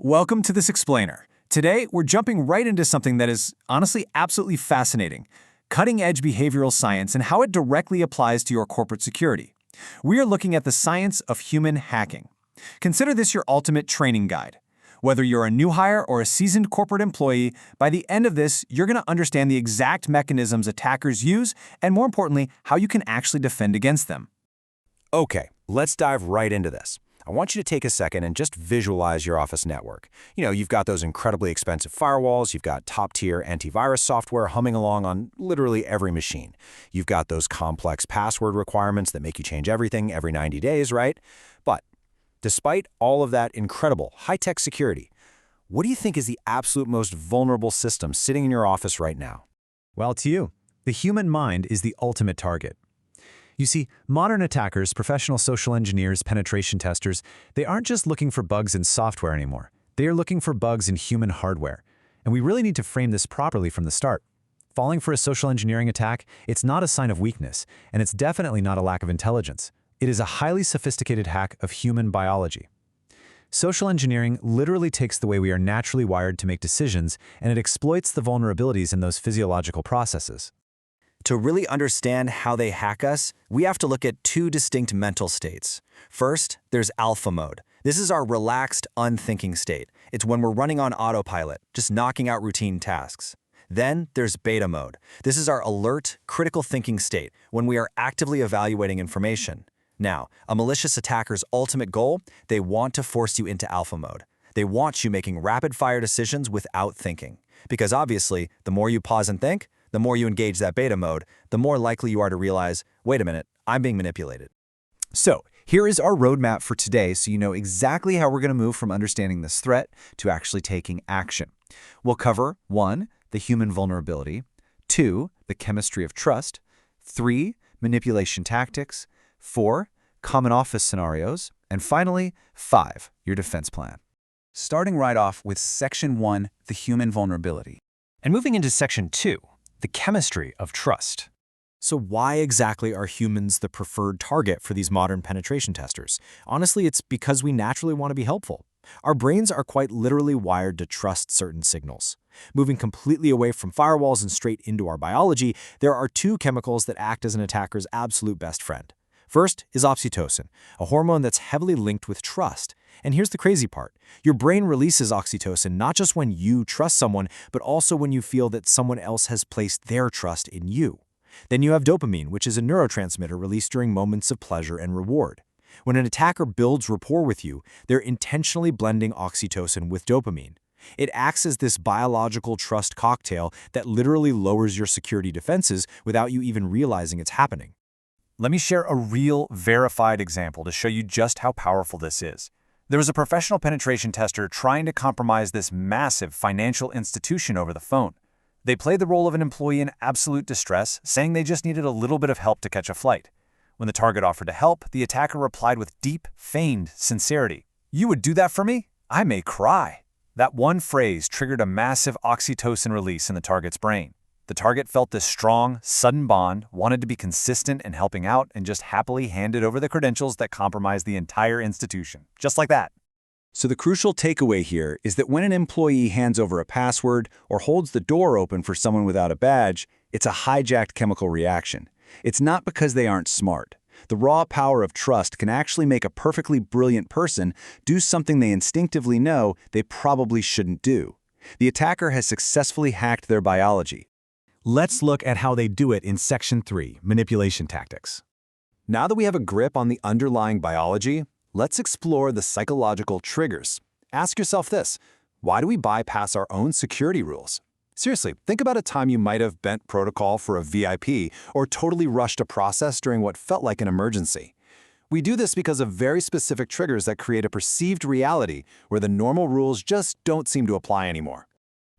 Welcome to this explainer. Today, we're jumping right into something that is honestly absolutely fascinating: cutting-edge behavioral science and how it directly applies to your corporate security. We are looking at the science of human hacking. Consider this your ultimate training guide. Whether you're a new hire or a seasoned corporate employee, by the end of this, you're going to understand the exact mechanisms attackers use and, more importantly, how you can actually defend against them. Okay, let's dive right into this. I want you to take a second and just visualize your office network. You've got those incredibly expensive firewalls, you've got top-tier antivirus software humming along on literally every machine. You've got those complex password requirements that make you change everything every 90 days, right? But despite all of that incredible high-tech security, what do you think is the absolute most vulnerable system sitting in your office right now? Well, to you, the human mind is the ultimate target. You see, modern attackers, professional social engineers, penetration testers, they aren't just looking for bugs in software anymore. They are looking for bugs in human hardware. And we really need to frame this properly from the start. Falling for a social engineering attack, it's not a sign of weakness, and it's definitely not a lack of intelligence. It is a highly sophisticated hack of human biology. Social engineering literally takes the way we are naturally wired to make decisions, and it exploits the vulnerabilities in those physiological processes. To really understand how they hack us, we have to look at two distinct mental states. First, there's alpha mode. This is our relaxed, unthinking state. It's when we're running on autopilot, just knocking out routine tasks. Then there's beta mode. This is our alert, critical thinking state, when we are actively evaluating information. Now, a malicious attacker's ultimate goal, they want to force you into alpha mode. They want you making rapid-fire decisions without thinking. Because obviously, the more you pause and think, the more you engage that beta mode, the more likely you are to realize, wait a minute, I'm being manipulated. So, here is our roadmap for today so you know exactly how we're going to move from understanding this threat to actually taking action. We'll cover 1. The human vulnerability, 2. The chemistry of trust, 3. Manipulation tactics, 4. Common office scenarios, and finally, 5. Your defense plan. Starting right off with Section 1, the human vulnerability. And moving into Section 2, the chemistry of trust. So why exactly are humans the preferred target for these modern penetration testers? Honestly, it's because we naturally want to be helpful. Our brains are quite literally wired to trust certain signals. Moving completely away from firewalls and straight into our biology, there are two chemicals that act as an attacker's absolute best friend. First is oxytocin, a hormone that's heavily linked with trust. And here's the crazy part. Your brain releases oxytocin not just when you trust someone, but also when you feel that someone else has placed their trust in you. Then you have dopamine, which is a neurotransmitter released during moments of pleasure and reward. When an attacker builds rapport with you, they're intentionally blending oxytocin with dopamine. It acts as this biological trust cocktail that literally lowers your security defenses without you even realizing it's happening. Let me share a real, verified example to show you just how powerful this is. There was a professional penetration tester trying to compromise this massive financial institution over the phone. They played the role of an employee in absolute distress, saying they just needed a little bit of help to catch a flight. When the target offered to help, the attacker replied with deep, feigned sincerity. "You would do that for me? I may cry." That one phrase triggered a massive oxytocin release in the target's brain. The target felt this strong, sudden bond, wanted to be consistent in helping out, and just happily handed over the credentials that compromised the entire institution. Just like that. So the crucial takeaway here is that when an employee hands over a password or holds the door open for someone without a badge, it's a hijacked chemical reaction. It's not because they aren't smart. The raw power of trust can actually make a perfectly brilliant person do something they instinctively know they probably shouldn't do. The attacker has successfully hacked their biology. Let's look at how they do it in Section 3, manipulation tactics. Now that we have a grip on the underlying biology, let's explore the psychological triggers. Ask yourself this: why do we bypass our own security rules? Seriously, think about a time you might have bent protocol for a VIP or totally rushed a process during what felt like an emergency. We do this because of very specific triggers that create a perceived reality where the normal rules just don't seem to apply anymore.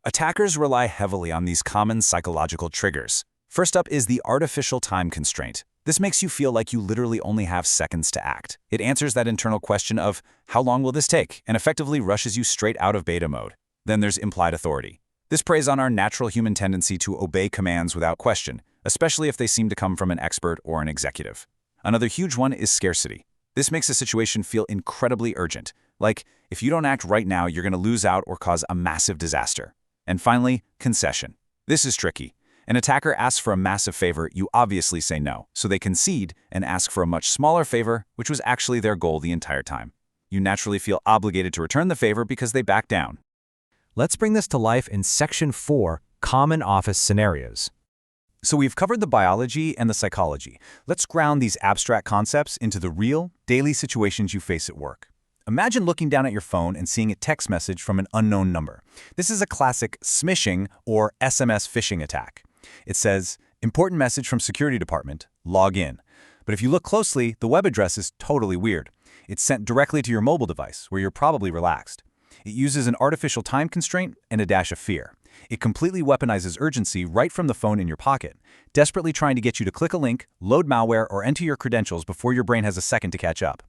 Attackers rely heavily on these common psychological triggers. First up is the artificial time constraint. This makes you feel like you literally only have seconds to act. It answers that internal question of, how long will this take? And effectively rushes you straight out of beta mode. Then there's implied authority. This preys on our natural human tendency to obey commands without question, especially if they seem to come from an expert or an executive. Another huge one is scarcity. This makes a situation feel incredibly urgent, like If you don't act right now, you're going to lose out or cause a massive disaster. And finally, concession. This is tricky. An attacker asks for a massive favor, you obviously say no, so they concede and ask for a much smaller favor, which was actually their goal the entire time. You naturally feel obligated to return the favor because they back down. Let's bring this to life in Section 4, Common Office Scenarios. So we've covered the biology and the psychology. Let's ground these abstract concepts into the real, daily situations you face at work. Imagine looking down at your phone and seeing a text message from an unknown number. This is a classic smishing or SMS phishing attack. It says, "Important message from security department, log in." But if you look closely, the web address is totally weird. It's sent directly to your mobile device, where you're probably relaxed. It uses an artificial time constraint and a dash of fear. It completely weaponizes urgency right from the phone in your pocket, desperately trying to get you to click a link, load malware, or enter your credentials before your brain has a second to catch up.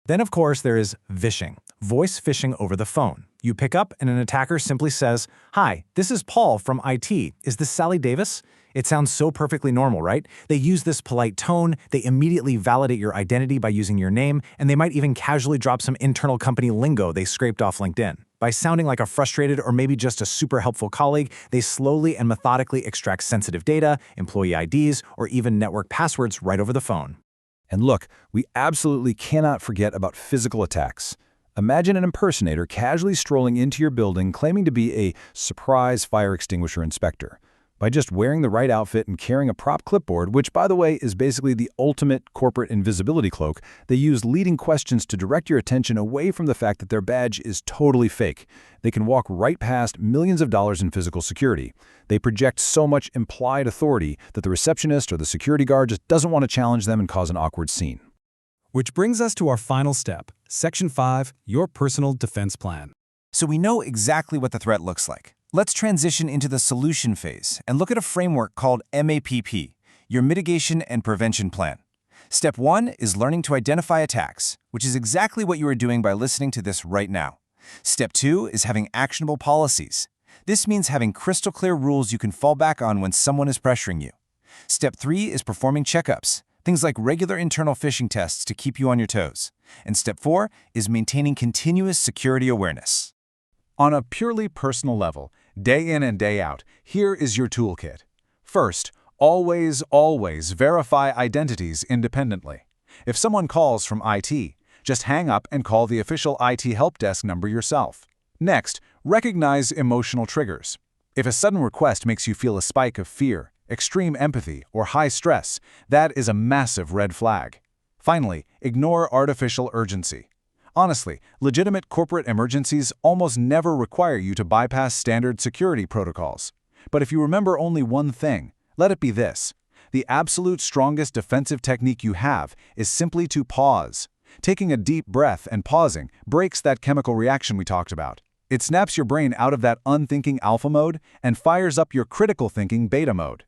Then, of course, there is vishing, voice phishing over the phone. You pick up and an attacker simply says, "Hi, this is Paul from IT. Is this Sally Davis?" It sounds so perfectly normal, right? They use this polite tone, they immediately validate your identity by using your name, and they might even casually drop some internal company lingo they scraped off LinkedIn. By sounding like a frustrated or maybe just a super helpful colleague, they slowly and methodically extract sensitive data, employee IDs, or even network passwords right over the phone. And look, we absolutely cannot forget about physical attacks. Imagine an impersonator casually strolling into your building claiming to be a surprise fire extinguisher inspector. By just wearing the right outfit and carrying a prop clipboard, which, by the way, is basically the ultimate corporate invisibility cloak, they use leading questions to direct your attention away from the fact that their badge is totally fake. They can walk right past millions of dollars in physical security. They project so much implied authority that the receptionist or the security guard just doesn't want to challenge them and cause an awkward scene. Which brings us to our final step, Section 5, Your Personal Defense Plan. So we know exactly what the threat looks like. Let's transition into the solution phase and look at a framework called MAPP, your Mitigation and Prevention Plan. Step 1 is learning to identify attacks, which is exactly what you are doing by listening to this right now. Step 2 is having actionable policies. This means having crystal clear rules you can fall back on when someone is pressuring you. Step 3 is performing checkups, things like regular internal phishing tests to keep you on your toes. And Step 4 is maintaining continuous security awareness. On a purely personal level, day in and day out, here is your toolkit. First, always verify identities independently. If someone calls from IT, just hang up and call the official IT help desk number yourself. Next, recognize emotional triggers. If a sudden request makes you feel a spike of fear, extreme empathy, or high stress, that is a massive red flag. Finally, ignore artificial urgency. Honestly, legitimate corporate emergencies almost never require you to bypass standard security protocols. But if you remember only one thing, let it be this. The absolute strongest defensive technique you have is simply to pause. Taking a deep breath and pausing breaks that chemical reaction we talked about. It snaps your brain out of that unthinking alpha mode and fires up your critical thinking beta mode.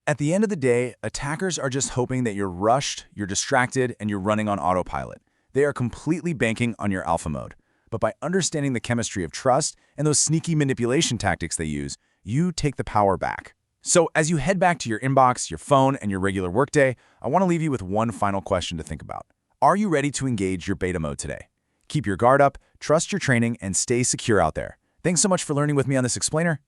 At the end of the day, attackers are just hoping that you're rushed, you're distracted, and you're running on autopilot. They are completely banking on your alpha mode. But by understanding the chemistry of trust and those sneaky manipulation tactics they use, you take the power back. So as you head back to your inbox, your phone, and your regular workday, I want to leave you with one final question to think about. Are you ready to engage your beta mode today? Keep your guard up, trust your training, and stay secure out there. Thanks so much for learning with me on this explainer.